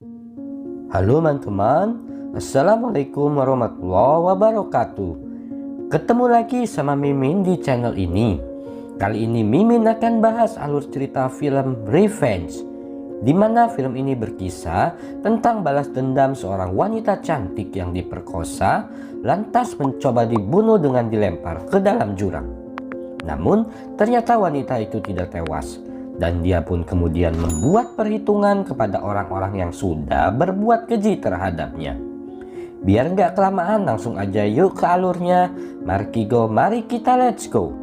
Halo teman-teman, Assalamualaikum warahmatullahi wabarakatuh. Ketemu lagi sama Mimin di channel ini. Kali ini Mimin akan bahas alur cerita film Revenge, di mana film ini berkisah tentang balas dendam seorang wanita cantik yang diperkosa, lantas mencoba dibunuh dengan dilempar ke dalam jurang. Namun ternyata wanita itu tidak tewas, dan dia pun kemudian membuat perhitungan kepada orang-orang yang sudah berbuat keji terhadapnya. Biar nggak kelamaan, langsung aja yuk ke alurnya. Mari kita let's go.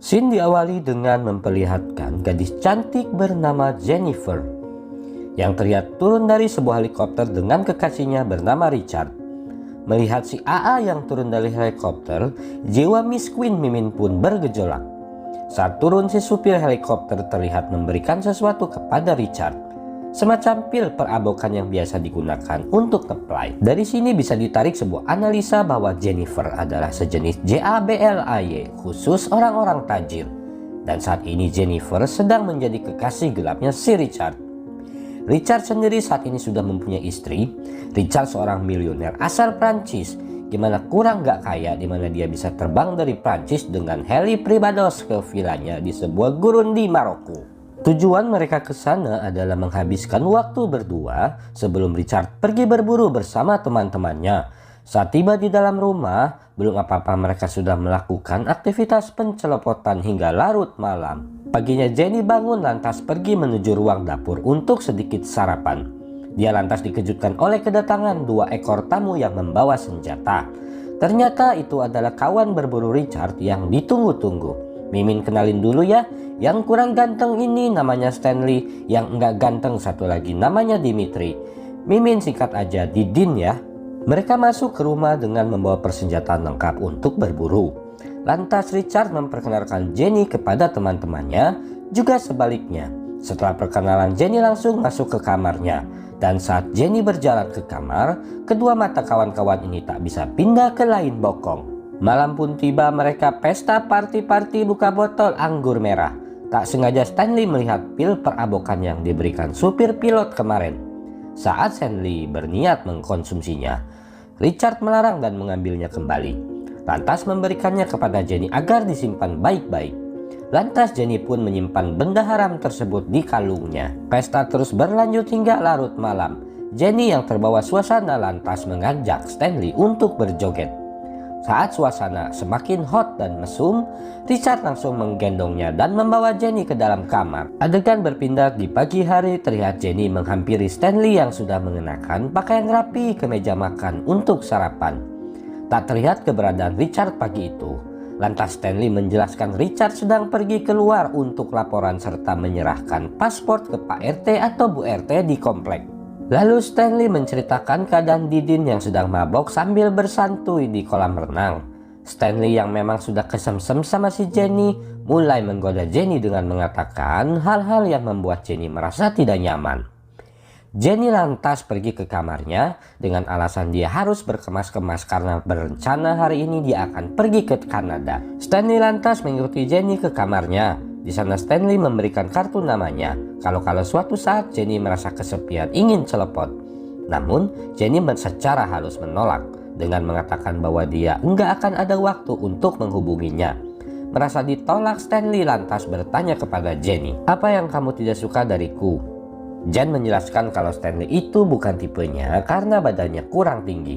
Scene diawali dengan memperlihatkan gadis cantik bernama Jennifer yang terlihat turun dari sebuah helikopter dengan kekasihnya bernama Richard. Melihat si AA yang turun dari helikopter, jiwa Miss Queen Mimin pun bergejolak. Saat turun, si supir helikopter terlihat memberikan sesuatu kepada Richard, semacam pil perabokan yang biasa digunakan untuk ngeplay. Dari sini bisa ditarik sebuah analisa bahwa Jennifer adalah sejenis JABLAY, khusus orang-orang tajir. Dan saat ini Jennifer sedang menjadi kekasih gelapnya si Richard. Richard sendiri saat ini sudah mempunyai istri. Richard seorang miliuner asal Prancis, gimana kurang gak kaya, dimana dia bisa terbang dari Prancis dengan heli privados ke vilanya di sebuah gurun di Maroko. Tujuan mereka ke sana adalah menghabiskan waktu berdua sebelum Richard pergi berburu bersama teman-temannya. Saat tiba di dalam rumah, belum apa-apa mereka sudah melakukan aktivitas pencelopotan hingga larut malam. Paginya Jenny bangun lantas pergi menuju ruang dapur untuk sedikit sarapan. Dia lantas dikejutkan oleh kedatangan dua ekor tamu yang membawa senjata. Ternyata itu adalah kawan berburu Richard yang ditunggu-tunggu. Mimin kenalin dulu ya, yang kurang ganteng ini namanya Stanley, yang enggak ganteng satu lagi namanya Dimitri. Mimin singkat aja Didin ya. Mereka masuk ke rumah dengan membawa persenjataan lengkap untuk berburu. Lantas Richard memperkenalkan Jenny kepada teman-temannya, juga sebaliknya. Setelah perkenalan, Jenny langsung masuk ke kamarnya. Dan saat Jenny berjalan ke kamar, kedua mata kawan-kawan ini tak bisa pindah ke lain bokong. Malam pun tiba, mereka pesta party-party buka botol anggur merah. Tak sengaja Stanley melihat pil perabokan yang diberikan supir pilot kemarin. Saat Stanley berniat mengkonsumsinya, Richard melarang dan mengambilnya kembali. Lantas memberikannya kepada Jenny agar disimpan baik-baik. Lantas Jenny pun menyimpan benda haram tersebut di kalungnya. Pesta terus berlanjut hingga larut malam. Jenny yang terbawa suasana lantas mengajak Stanley untuk berjoget. Saat suasana semakin hot dan mesum, Richard langsung menggendongnya dan membawa Jenny ke dalam kamar. Adegan berpindah di pagi hari, terlihat Jenny menghampiri Stanley yang sudah mengenakan pakaian rapi ke meja makan untuk sarapan. Tak terlihat keberadaan Richard pagi itu. Lantas Stanley menjelaskan Richard sedang pergi keluar untuk laporan serta menyerahkan paspor ke Pak RT atau Bu RT di komplek. Lalu Stanley menceritakan keadaan Didin yang sedang mabok sambil bersantui di kolam renang. Stanley yang memang sudah kesemsem sama si Jenny mulai menggoda Jenny dengan mengatakan hal-hal yang membuat Jenny merasa tidak nyaman. Jenny lantas pergi ke kamarnya dengan alasan dia harus berkemas-kemas karena berencana hari ini dia akan pergi ke Kanada. Stanley lantas mengikuti Jenny ke kamarnya. Di sana Stanley memberikan kartu namanya kalau suatu saat Jenny merasa kesepian ingin celepot. Namun Jenny secara halus menolak dengan mengatakan bahwa dia enggak akan ada waktu untuk menghubunginya. Merasa ditolak, Stanley lantas bertanya kepada Jenny, "Apa yang kamu tidak suka dariku?" Jen menjelaskan kalau Stanley itu bukan tipenya karena badannya kurang tinggi.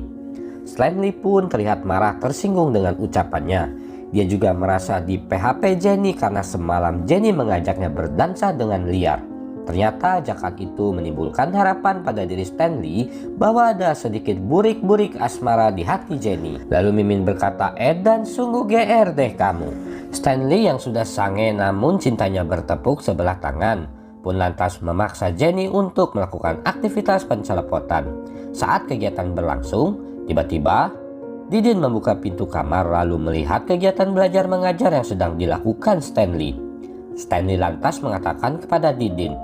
Stanley pun terlihat marah tersinggung dengan ucapannya. Dia juga merasa di PHP Jenny karena semalam Jenny mengajaknya berdansa dengan liar. Ternyata ajakan itu menimbulkan harapan pada diri Stanley bahwa ada sedikit burik-burik asmara di hati Jenny. Lalu Mimin berkata, "Edan sungguh GR deh kamu." Stanley yang sudah sange namun cintanya bertepuk sebelah tangan pun lantas memaksa Jenny untuk melakukan aktivitas pencelepotan. Saat kegiatan berlangsung, tiba-tiba Didin membuka pintu kamar lalu melihat kegiatan belajar mengajar yang sedang dilakukan Stanley. Stanley lantas mengatakan kepada Didin,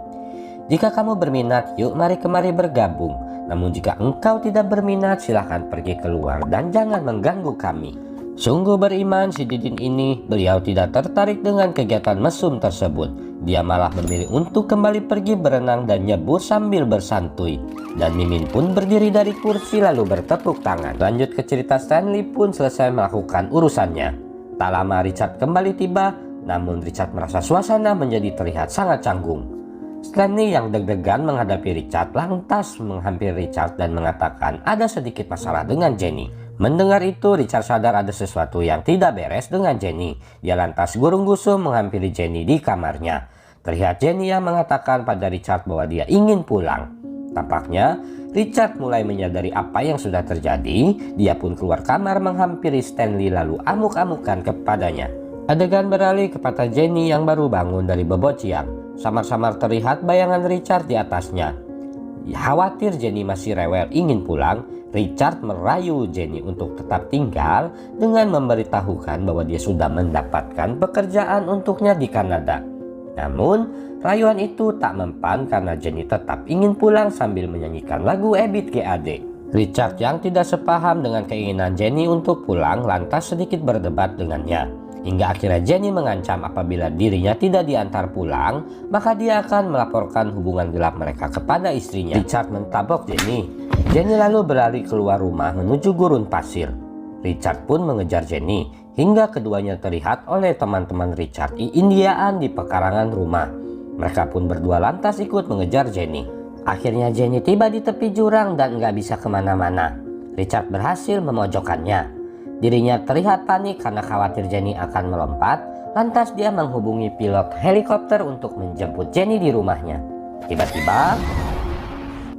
Jika kamu berminat, yuk mari kemari bergabung. Namun jika engkau tidak berminat, silahkan pergi keluar dan jangan mengganggu kami. Sungguh beriman si Didin ini, beliau tidak tertarik dengan kegiatan mesum tersebut. Dia malah memilih untuk kembali pergi berenang dan nyebur sambil bersantuy. Dan Mimin pun berdiri dari kursi lalu bertepuk tangan. Lanjut ke cerita, Stanley pun selesai melakukan urusannya. Tak lama Richard kembali tiba, namun Richard merasa suasana menjadi terlihat sangat canggung. Stanley yang deg-degan menghadapi Richard lantas menghampiri Richard dan mengatakan ada sedikit masalah dengan Jenny. Mendengar itu, Richard sadar ada sesuatu yang tidak beres dengan Jenny. Dia lantas gurung-gusung menghampiri Jenny di kamarnya. Terlihat Jenny yang mengatakan pada Richard bahwa dia ingin pulang. Tampaknya Richard mulai menyadari apa yang sudah terjadi. Dia pun keluar kamar menghampiri Stanley lalu amuk-amukan kepadanya. Adegan beralih kepada Jenny yang baru bangun dari bebocian. Samar-samar terlihat bayangan Richard di atasnya. Khawatir Jenny masih rewel ingin pulang, Richard merayu Jenny untuk tetap tinggal dengan memberitahukan bahwa dia sudah mendapatkan pekerjaan untuknya di Kanada. Namun, rayuan itu tak mempan karena Jenny tetap ingin pulang sambil menyanyikan lagu Ebit GAD. Richard yang tidak sepaham dengan keinginan Jenny untuk pulang lantas sedikit berdebat dengannya. Hingga akhirnya Jenny mengancam apabila dirinya tidak diantar pulang, maka dia akan melaporkan hubungan gelap mereka kepada istrinya. Richard mentabok Jenny. Jenny lalu berlari keluar rumah menuju gurun pasir. Richard pun mengejar Jenny, hingga keduanya terlihat oleh teman-teman Richard Indiaan di pekarangan rumah. Mereka pun berdua lantas ikut mengejar Jenny. Akhirnya Jenny tiba di tepi jurang dan nggak bisa kemana-mana. Richard berhasil memojokkannya. Dirinya terlihat panik karena khawatir Jenny akan melompat, lantas dia menghubungi pilot helikopter untuk menjemput Jenny di rumahnya. Tiba-tiba,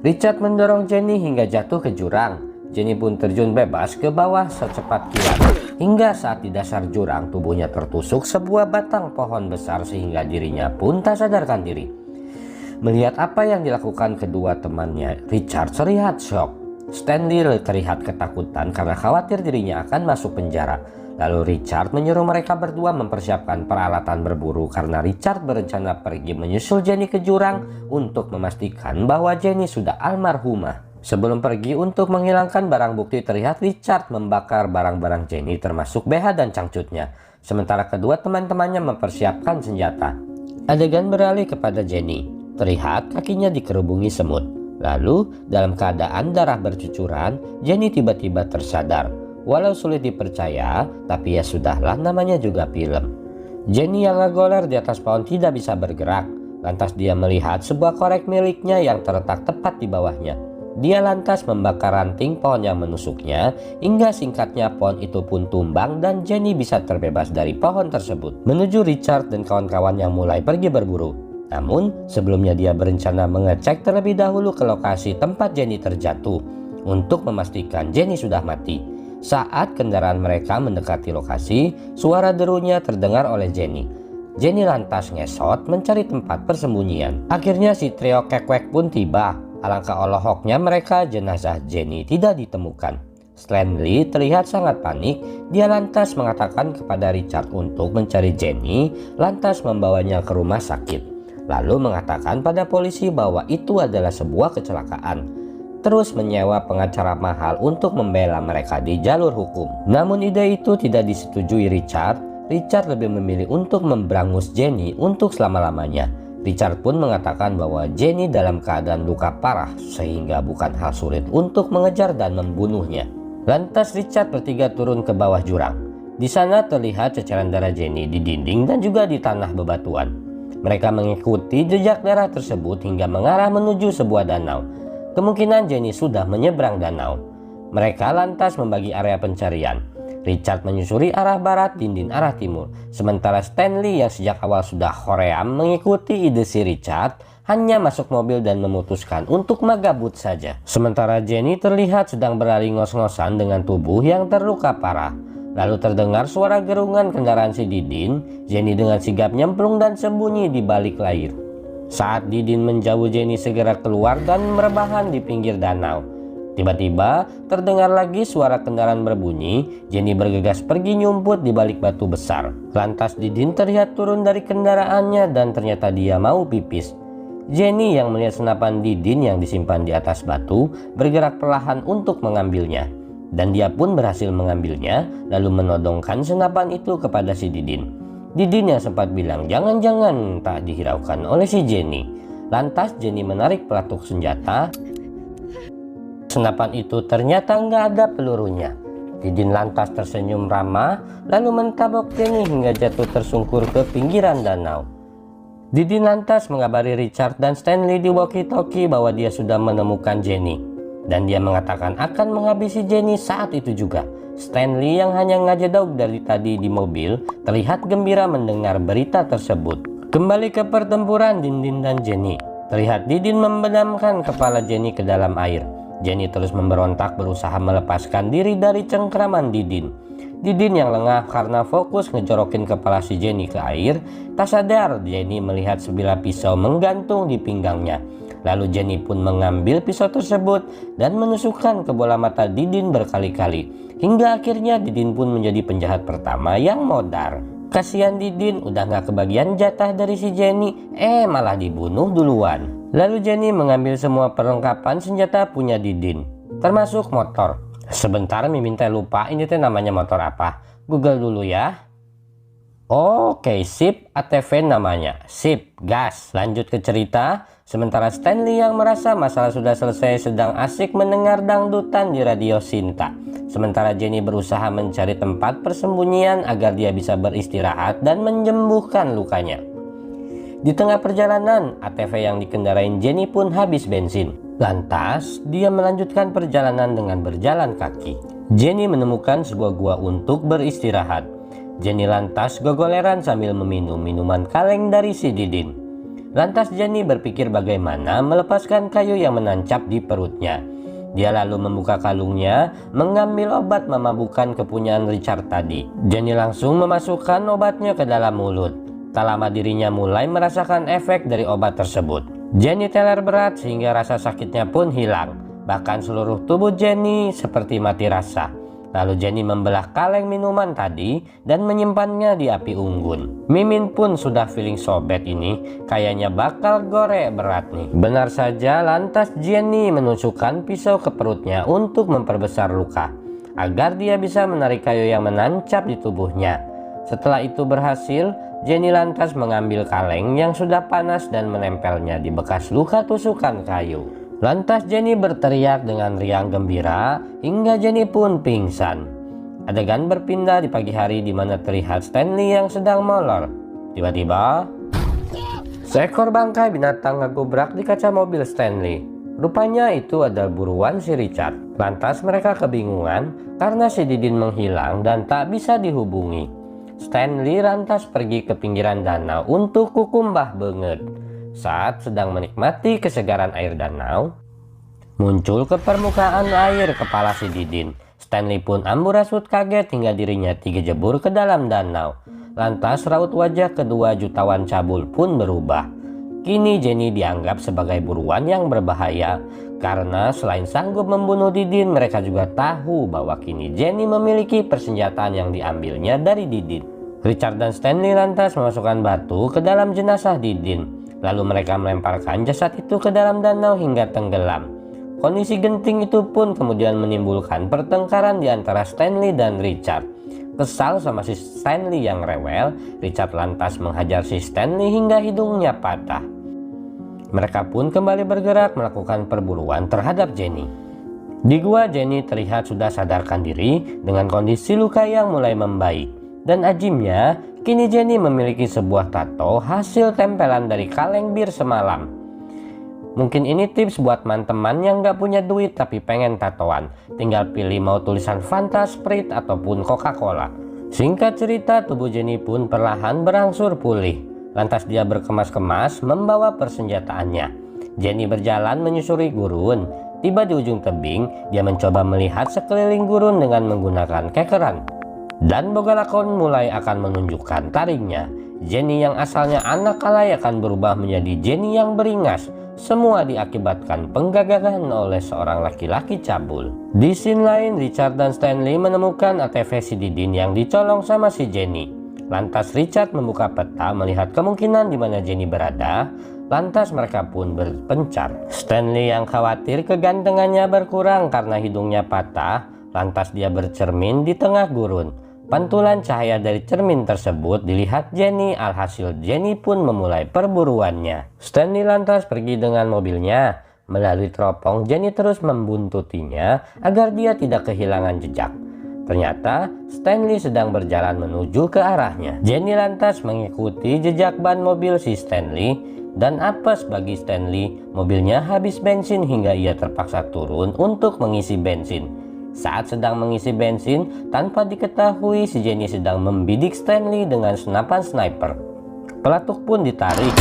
Richard mendorong Jenny hingga jatuh ke jurang. Jenny pun terjun bebas ke bawah secepat kilat. Hingga saat di dasar jurang, tubuhnya tertusuk sebuah batang pohon besar sehingga dirinya pun tak sadarkan diri. Melihat apa yang dilakukan kedua temannya, Richard terlihat shock. Stanley terlihat ketakutan karena khawatir dirinya akan masuk penjara. Lalu Richard menyuruh mereka berdua mempersiapkan peralatan berburu karena Richard berencana pergi menyusul Jenny ke jurang untuk memastikan bahwa Jenny sudah almarhumah. Sebelum pergi untuk menghilangkan barang bukti, terlihat Richard membakar barang-barang Jenny termasuk BH dan cangcutnya. Sementara kedua teman-temannya mempersiapkan senjata. Adegan beralih kepada Jenny. Terlihat kakinya dikerubungi semut. Lalu, dalam keadaan darah bercucuran, Jenny tiba-tiba tersadar. Walau sulit dipercaya, tapi ya sudahlah, namanya juga film. Jenny yang ngegoler di atas pohon tidak bisa bergerak. Lantas dia melihat sebuah korek miliknya yang terletak tepat di bawahnya. Dia lantas membakar ranting pohon yang menusuknya, hingga singkatnya pohon itu pun tumbang dan Jenny bisa terbebas dari pohon tersebut. Menuju Richard dan kawan-kawan yang mulai pergi berburu. Namun, sebelumnya dia berencana mengecek terlebih dahulu ke lokasi tempat Jenny terjatuh untuk memastikan Jenny sudah mati. Saat kendaraan mereka mendekati lokasi, suara derunya terdengar oleh Jenny. Jenny lantas ngesot mencari tempat persembunyian. Akhirnya si trio kekwek pun tiba. Alangkah olok-oloknya mereka, jenazah Jenny tidak ditemukan. Stanley terlihat sangat panik. Dia lantas mengatakan kepada Richard untuk mencari Jenny, lantas membawanya ke rumah sakit. Lalu mengatakan pada polisi bahwa itu adalah sebuah kecelakaan. Terus menyewa pengacara mahal untuk membela mereka di jalur hukum. Namun ide itu tidak disetujui Richard. Richard lebih memilih untuk memberangus Jenny untuk selama-lamanya. Richard pun mengatakan bahwa Jenny dalam keadaan luka parah sehingga bukan hal sulit untuk mengejar dan membunuhnya. Lantas Richard bertiga turun ke bawah jurang. Di sana terlihat ceceran darah Jenny di dinding dan juga di tanah bebatuan. Mereka mengikuti jejak darah tersebut hingga mengarah menuju sebuah danau. Kemungkinan Jenny sudah menyeberang danau. Mereka lantas membagi area pencarian. Richard menyusuri arah barat, Dindin arah timur. Sementara Stanley yang sejak awal sudah hoream mengikuti ide si Richard, hanya masuk mobil dan memutuskan untuk magabut saja. Sementara Jenny terlihat sedang berlari ngos-ngosan dengan tubuh yang terluka parah. Lalu terdengar suara gerungan kendaraan si Didin. Jenny dengan sigap nyemplung dan sembunyi di balik layar. Saat Didin menjauh, Jenny segera keluar dan merebahan di pinggir danau. Tiba-tiba terdengar lagi suara kendaraan berbunyi. Jenny bergegas pergi nyumput di balik batu besar. Lantas Didin terlihat turun dari kendaraannya dan ternyata dia mau pipis. Jenny yang melihat senapan Didin yang disimpan di atas batu bergerak perlahan untuk mengambilnya. Dan dia pun berhasil mengambilnya, lalu menodongkan senapan itu kepada si Didin. Didin yang sempat bilang jangan-jangan tak dihiraukan oleh si Jenny. Lantas Jenny menarik pelatuk senjata. Senapan itu ternyata nggak ada pelurunya. Didin lantas tersenyum ramah, lalu mentabok Jenny hingga jatuh tersungkur ke pinggiran danau. Didin lantas mengabari Richard dan Stanley di walkie-talkie bahwa dia sudah menemukan Jenny. Dan dia mengatakan akan menghabisi Jenny saat itu juga. Stanley yang hanya ngajedog dari tadi di mobil terlihat gembira mendengar berita tersebut. Kembali ke pertempuran Didin dan Jenny. Terlihat Didin membenamkan kepala Jenny ke dalam air. Jenny terus memberontak berusaha melepaskan diri dari cengkraman Didin. Didin yang lengah karena fokus ngejorokin kepala si Jenny ke air, tak sadar Jenny melihat sebilah pisau menggantung di pinggangnya. Lalu Jenny pun mengambil pisau tersebut dan menusukkan ke bola mata Didin berkali-kali. Hingga akhirnya Didin pun menjadi penjahat pertama yang modar. Kasihan Didin udah gak kebagian jatah dari si Jenny, malah dibunuh duluan. Lalu Jenny mengambil semua perlengkapan senjata punya Didin, termasuk motor. Sebentar Mimin teh lupa ini teh namanya motor apa. Google dulu ya. Oke, sip, ATV namanya. Sip, gas. Lanjut ke cerita. Sementara Stanley yang merasa masalah sudah selesai sedang asik mendengar dangdutan di radio Sinta. Sementara Jenny berusaha mencari tempat persembunyian agar dia bisa beristirahat dan menyembuhkan lukanya. Di tengah perjalanan, ATV yang dikendarain Jenny pun habis bensin. Lantas, dia melanjutkan perjalanan dengan berjalan kaki. Jenny menemukan sebuah gua untuk beristirahat. Jenny lantas gogoleran sambil meminum minuman kaleng dari si Didin. Lantas Jenny berpikir bagaimana melepaskan kayu yang menancap di perutnya. Dia lalu membuka kalungnya, mengambil obat memabukkan kepunyaan Richard tadi. Jenny langsung memasukkan obatnya ke dalam mulut. Tak lama dirinya mulai merasakan efek dari obat tersebut. Jenny teler berat sehingga rasa sakitnya pun hilang. Bahkan seluruh tubuh Jenny seperti mati rasa. Lalu Jenny membelah kaleng minuman tadi dan menyimpannya di api unggun. Mimin pun sudah feeling sobet ini, kayaknya bakal gorek berat nih. Benar saja, lantas Jenny menusukkan pisau ke perutnya untuk memperbesar luka, agar dia bisa menarik kayu yang menancap di tubuhnya. Setelah itu berhasil, Jenny lantas mengambil kaleng yang sudah panas dan menempelnya di bekas luka tusukan kayu. Lantas Jenny berteriak dengan riang gembira hingga Jenny pun pingsan. Adegan berpindah di pagi hari di mana terlihat Stanley yang sedang molor. Tiba-tiba, seekor bangkai binatang ngegubrak di kaca mobil Stanley. Rupanya itu adalah buruan si Richard. Lantas mereka kebingungan karena si Didin menghilang dan tak bisa dihubungi. Stanley lantas pergi ke pinggiran danau untuk kukumbah banget. Saat sedang menikmati kesegaran air danau, muncul ke permukaan air kepala si Didin. Stanley pun amburadul kaget hingga dirinya terjebur ke dalam danau. Lantas raut wajah kedua jutawan cabul pun berubah. Kini Jenny dianggap sebagai buruan yang berbahaya, karena selain sanggup membunuh Didin, mereka juga tahu bahwa kini Jenny memiliki persenjataan yang diambilnya dari Didin. Richard dan Stanley lantas memasukkan batu ke dalam jenazah Didin. Lalu mereka melemparkan jasad itu ke dalam danau hingga tenggelam. Kondisi genting itu pun kemudian menimbulkan pertengkaran di antara Stanley dan Richard. Kesal sama si Stanley yang rewel, Richard lantas menghajar si Stanley hingga hidungnya patah. Mereka pun kembali bergerak melakukan perburuan terhadap Jenny. Di gua, Jenny terlihat sudah sadarkan diri dengan kondisi luka yang mulai membaik. Dan ajibnya, kini Jenny memiliki sebuah tato hasil tempelan dari kaleng bir semalam. Mungkin ini tips buat teman-teman yang gak punya duit tapi pengen tatoan. Tinggal pilih mau tulisan Fanta, Sprite, ataupun Coca-Cola. Singkat cerita, tubuh Jenny pun perlahan berangsur pulih. Lantas dia berkemas-kemas membawa persenjataannya. Jenny berjalan menyusuri gurun. Tiba di ujung tebing, dia mencoba melihat sekeliling gurun dengan menggunakan kekeran. Dan Bogalakon mulai akan menunjukkan taringnya. Jenny yang asalnya anak alay akan berubah menjadi Jenny yang beringas. Semua diakibatkan penggagahan oleh seorang laki-laki cabul. Di scene lain, Richard dan Stanley menemukan ATV si Didin yang dicolong sama si Jenny. Lantas Richard membuka peta melihat kemungkinan di mana Jenny berada. Lantas mereka pun berpencar. Stanley yang khawatir kegantengannya berkurang karena hidungnya patah, lantas dia bercermin di tengah gurun. Pantulan cahaya dari cermin tersebut dilihat Jenny, alhasil Jenny pun memulai perburuannya. Stanley lantas pergi dengan mobilnya. Melalui teropong, Jenny terus membuntutinya agar dia tidak kehilangan jejak. Ternyata Stanley sedang berjalan menuju ke arahnya. Jenny lantas mengikuti jejak ban mobil si Stanley, dan apes bagi Stanley, mobilnya habis bensin hingga ia terpaksa turun untuk mengisi bensin. Saat sedang mengisi bensin, tanpa diketahui si Jenny sedang membidik Stanley dengan senapan sniper. Pelatuk pun ditarik.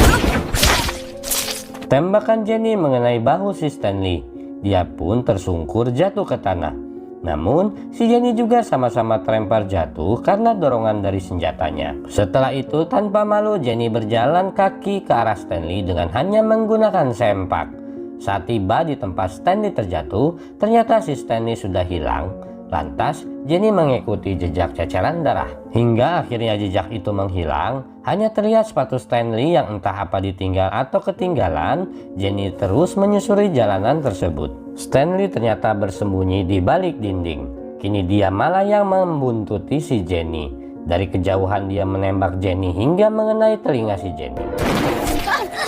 Tembakan Jenny mengenai bahu si Stanley. Dia pun tersungkur jatuh ke tanah. Namun, si Jenny juga sama-sama terlempar jatuh karena dorongan dari senjatanya. Setelah itu, tanpa malu, Jenny berjalan kaki ke arah Stanley dengan hanya menggunakan sempak. Saat tiba di tempat Stanley terjatuh, ternyata si Stanley sudah hilang. Lantas, Jenny mengikuti jejak ceceran darah. Hingga akhirnya jejak itu menghilang, hanya terlihat sepatu Stanley yang entah apa ditinggal atau ketinggalan. Jenny terus menyusuri jalanan tersebut. Stanley ternyata bersembunyi di balik dinding. Kini dia malah yang membuntuti si Jenny. Dari kejauhan dia menembak Jenny hingga mengenai telinga si Jenny.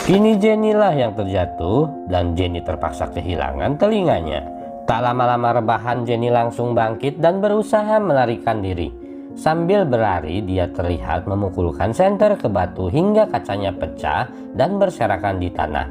Kini Jenny lah yang terjatuh dan Jenny terpaksa kehilangan telinganya. Tak lama-lama rebahan, Jenny langsung bangkit dan berusaha melarikan diri. Sambil berlari, dia terlihat memukulkan senter ke batu hingga kacanya pecah dan berserakan di tanah.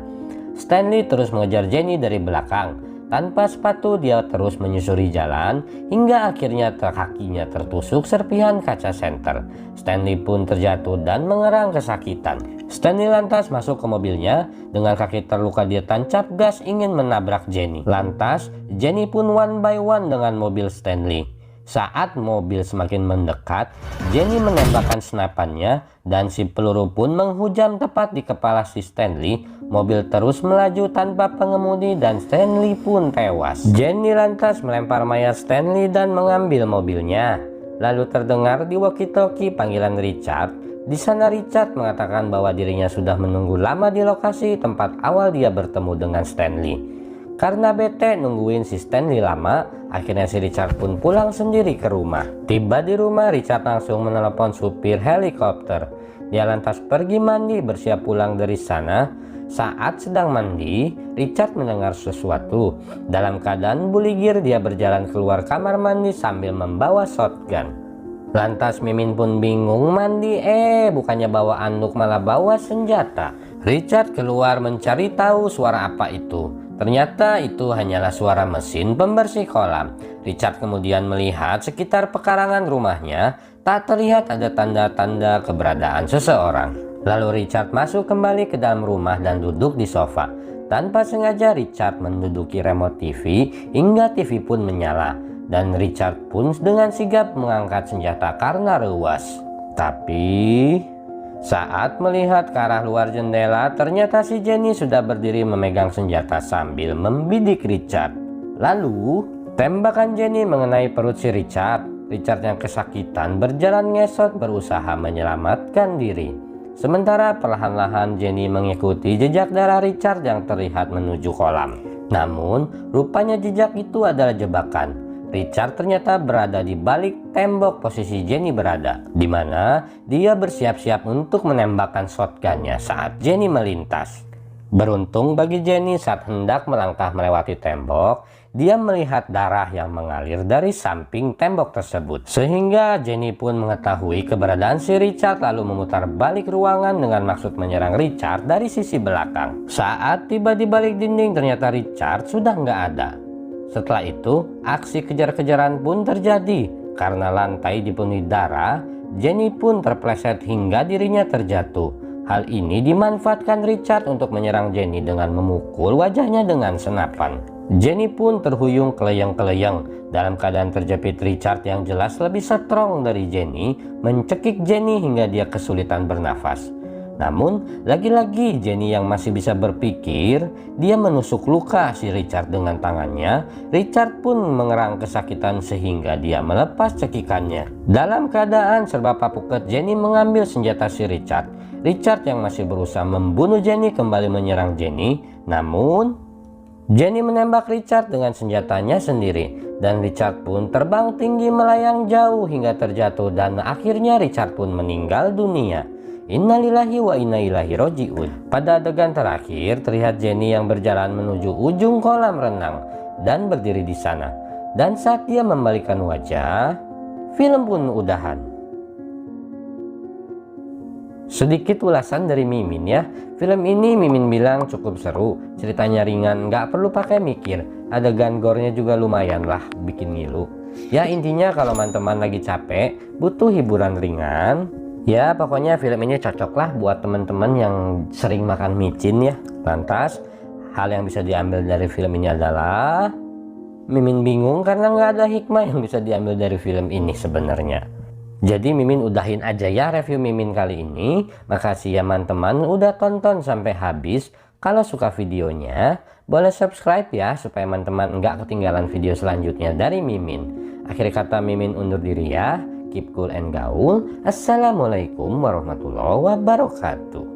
Stanley terus mengejar Jenny dari belakang. Tanpa sepatu, dia terus menyusuri jalan hingga akhirnya kakinya tertusuk serpihan kaca senter. Stanley pun terjatuh dan mengerang kesakitan. Stanley lantas masuk ke mobilnya. Dengan kaki terluka dia tancap gas ingin menabrak Jenny. Lantas Jenny pun one by one dengan mobil Stanley. Saat mobil semakin mendekat, Jenny menembakkan senapannya dan si peluru pun menghujam tepat di kepala si Stanley. Mobil terus melaju tanpa pengemudi dan Stanley pun tewas. Jenny lantas melempar mayat Stanley dan mengambil mobilnya. Lalu terdengar di walkie-talkie panggilan Richard. Di sana Richard mengatakan bahwa dirinya sudah menunggu lama di lokasi tempat awal dia bertemu dengan Stanley. Karena bete nungguin si Stanley lama, akhirnya si Richard pun pulang sendiri ke rumah. Tiba di rumah, Richard langsung menelepon supir helikopter. Dia lantas pergi mandi bersiap pulang dari sana. Saat sedang mandi, Richard mendengar sesuatu. Dalam keadaan buligir, dia berjalan keluar kamar mandi sambil membawa shotgun. Lantas Mimin pun bingung, mandi bukannya bawa anduk malah bawa senjata. Richard keluar mencari tahu suara apa itu. Ternyata itu hanyalah suara mesin pembersih kolam. Richard kemudian melihat sekitar pekarangan rumahnya, tak terlihat ada tanda-tanda keberadaan seseorang. Lalu Richard masuk kembali ke dalam rumah dan duduk di sofa. Tanpa sengaja Richard menduduki remote TV hingga TV pun menyala. Dan Richard pun dengan sigap mengangkat senjata karena rewas. Tapi saat melihat ke arah luar jendela, ternyata si Jenny sudah berdiri memegang senjata sambil membidik Richard. Lalu tembakan Jenny mengenai perut si Richard. Richard yang kesakitan berjalan ngesot berusaha menyelamatkan diri. Sementara perlahan-lahan Jenny mengikuti jejak darah Richard yang terlihat menuju kolam. Namun rupanya jejak itu adalah jebakan. Richard ternyata berada di balik tembok posisi Jenny berada, di mana dia bersiap-siap untuk menembakkan shotgunnya saat Jenny melintas. Beruntung bagi Jenny, saat hendak melangkah melewati tembok, dia melihat darah yang mengalir dari samping tembok tersebut. Sehingga Jenny pun mengetahui keberadaan si Richard lalu memutar balik ruangan dengan maksud menyerang Richard dari sisi belakang. Saat tiba di balik dinding, ternyata Richard sudah nggak ada. Setelah itu, aksi kejar-kejaran pun terjadi. Karena lantai dipenuhi darah, Jenny pun terpleset hingga dirinya terjatuh. Hal ini dimanfaatkan Richard untuk menyerang Jenny dengan memukul wajahnya dengan senapan. Jenny pun terhuyung keleyang-keleyang. Dalam keadaan terjepit, Richard yang jelas lebih strong dari Jenny mencekik Jenny hingga dia kesulitan bernafas. Namun, lagi-lagi Jenny yang masih bisa berpikir, dia menusuk luka si Richard dengan tangannya. Richard pun mengerang kesakitan sehingga dia melepas cekikannya. Dalam keadaan serba papuket, Jenny mengambil senjata si Richard. Richard yang masih berusaha membunuh Jenny kembali menyerang Jenny. Namun Jenny menembak Richard dengan senjatanya sendiri, dan Richard pun terbang tinggi melayang jauh hingga terjatuh, dan akhirnya Richard pun meninggal dunia. Innalillahi wa inna ilaihi roji'un. Pada adegan terakhir terlihat Jenny yang berjalan menuju ujung kolam renang dan berdiri di sana. Dan saat dia membalikan wajah, film pun udahan. Sedikit ulasan dari Mimin ya. Film ini Mimin bilang cukup seru, ceritanya ringan, nggak perlu pakai mikir. Adegan gore-nya juga lumayan lah bikin ngilu. Ya intinya kalau teman-teman lagi capek, butuh hiburan ringan, ya pokoknya film ini cocok lah buat teman-teman yang sering makan micin ya. Lantas hal yang bisa diambil dari film ini adalah Mimin bingung karena nggak ada hikmah yang bisa diambil dari film ini sebenarnya. Jadi Mimin udahin aja ya review Mimin kali ini. Makasih ya teman-teman udah tonton sampai habis. Kalau suka videonya boleh subscribe ya supaya teman-teman nggak ketinggalan video selanjutnya dari Mimin. Akhir kata Mimin undur diri ya. Keep cool and gaul. Assalamualaikum warahmatullahi wabarakatuh.